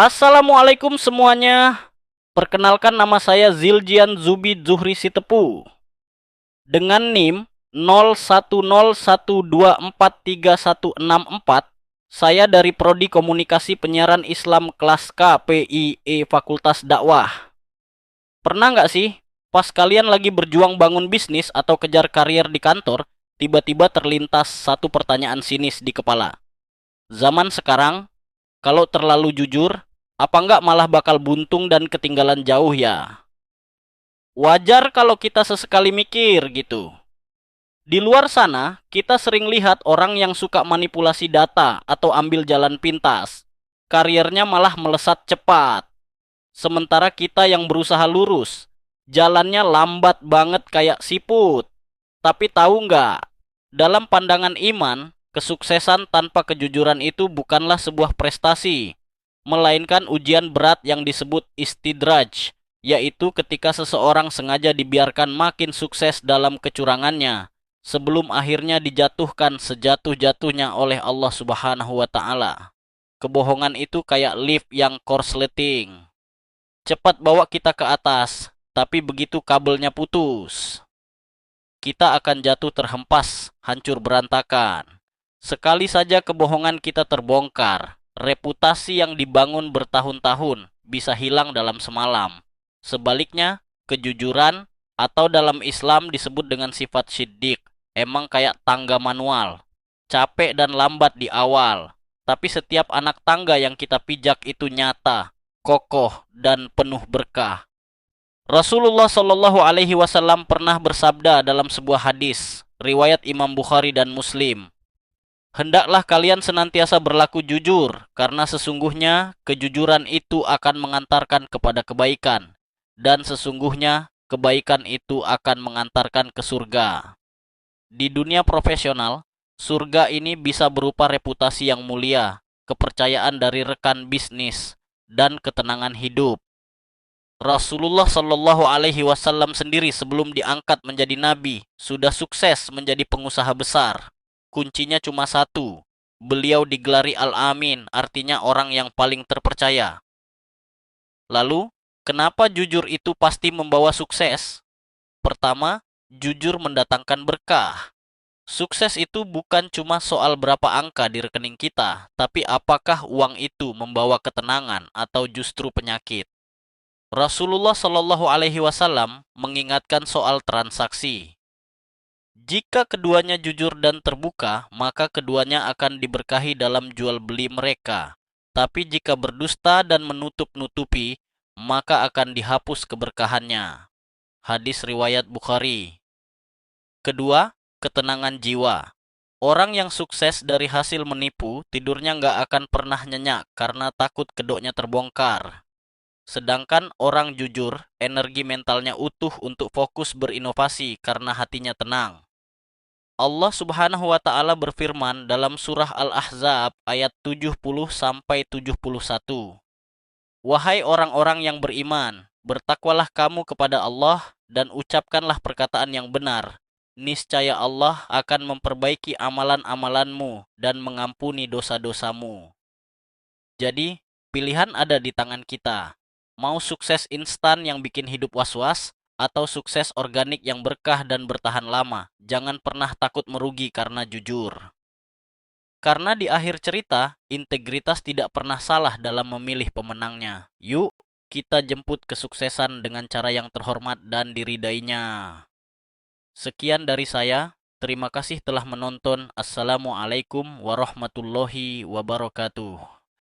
Assalamualaikum semuanya. Perkenalkan, nama saya Ziljian Zubi Zuhri Sitepu. Dengan NIM 0101243164, saya dari Prodi Komunikasi Penyiaran Islam kelas K PIE Fakultas Dakwah. Pernah nggak sih pas kalian lagi berjuang bangun bisnis atau kejar karier di kantor, tiba-tiba terlintas satu pertanyaan sinis di kepala? Zaman sekarang, kalau terlalu jujur, apa nggak malah bakal buntung dan ketinggalan jauh ya? Wajar kalau kita sesekali mikir gitu. Di luar sana, kita sering lihat orang yang suka manipulasi data atau ambil jalan pintas. Kariernya malah melesat cepat. Sementara kita yang berusaha lurus, jalannya lambat banget kayak siput. Tapi tahu nggak, dalam pandangan iman, kesuksesan tanpa kejujuran itu bukanlah sebuah prestasi, melainkan ujian berat yang disebut istidraj, yaitu ketika seseorang sengaja dibiarkan makin sukses dalam kecurangannya, sebelum akhirnya dijatuhkan sejatuh-jatuhnya oleh Allah Subhanahu wa Ta'ala. Kebohongan itu kayak lift yang korsleting, cepat bawa kita ke atas, tapi begitu kabelnya putus, kita akan jatuh terhempas, hancur berantakan. Sekali saja kebohongan kita terbongkar, reputasi yang dibangun bertahun-tahun bisa hilang dalam semalam. Sebaliknya, kejujuran atau dalam Islam disebut dengan sifat siddiq, emang kayak tangga manual, capek dan lambat di awal, tapi setiap anak tangga yang kita pijak itu nyata, kokoh, dan penuh berkah. Rasulullah Shallallahu Alaihi Wasallam pernah bersabda dalam sebuah hadis riwayat Imam Bukhari dan Muslim, hendaklah kalian senantiasa berlaku jujur, karena sesungguhnya kejujuran itu akan mengantarkan kepada kebaikan, dan sesungguhnya kebaikan itu akan mengantarkan ke surga. Di dunia profesional, surga ini bisa berupa reputasi yang mulia, kepercayaan dari rekan bisnis, dan ketenangan hidup. Rasulullah Shallallahu Alaihi Wasallam sendiri sebelum diangkat menjadi nabi sudah sukses menjadi pengusaha besar. Kuncinya cuma satu, beliau digelari Al-Amin, artinya orang yang paling terpercaya. Lalu, kenapa jujur itu pasti membawa sukses? Pertama, jujur mendatangkan berkah. Sukses itu bukan cuma soal berapa angka di rekening kita, tapi apakah uang itu membawa ketenangan atau justru penyakit. Rasulullah Shallallahu Alaihi Wasallam mengingatkan soal transaksi. Jika keduanya jujur dan terbuka, maka keduanya akan diberkahi dalam jual beli mereka. Tapi jika berdusta dan menutup-nutupi, maka akan dihapus keberkahannya. Hadis riwayat Bukhari. Kedua, ketenangan jiwa. Orang yang sukses dari hasil menipu, tidurnya nggak akan pernah nyenyak karena takut kedoknya terbongkar. Sedangkan orang jujur, energi mentalnya utuh untuk fokus berinovasi karena hatinya tenang. Allah Subhanahu wa Ta'ala berfirman dalam surah Al-Ahzab ayat 70-71. Wahai orang-orang yang beriman, bertakwalah kamu kepada Allah dan ucapkanlah perkataan yang benar. Niscaya Allah akan memperbaiki amalan-amalanmu dan mengampuni dosa-dosamu. Jadi, pilihan ada di tangan kita. Mau sukses instan yang bikin hidup was-was, atau sukses organik yang berkah dan bertahan lama. Jangan pernah takut merugi karena jujur. Karena di akhir cerita, integritas tidak pernah salah dalam memilih pemenangnya. Yuk, kita jemput kesuksesan dengan cara yang terhormat dan diridainya. Sekian dari saya. Terima kasih telah menonton. Assalamualaikum warahmatullahi wabarakatuh.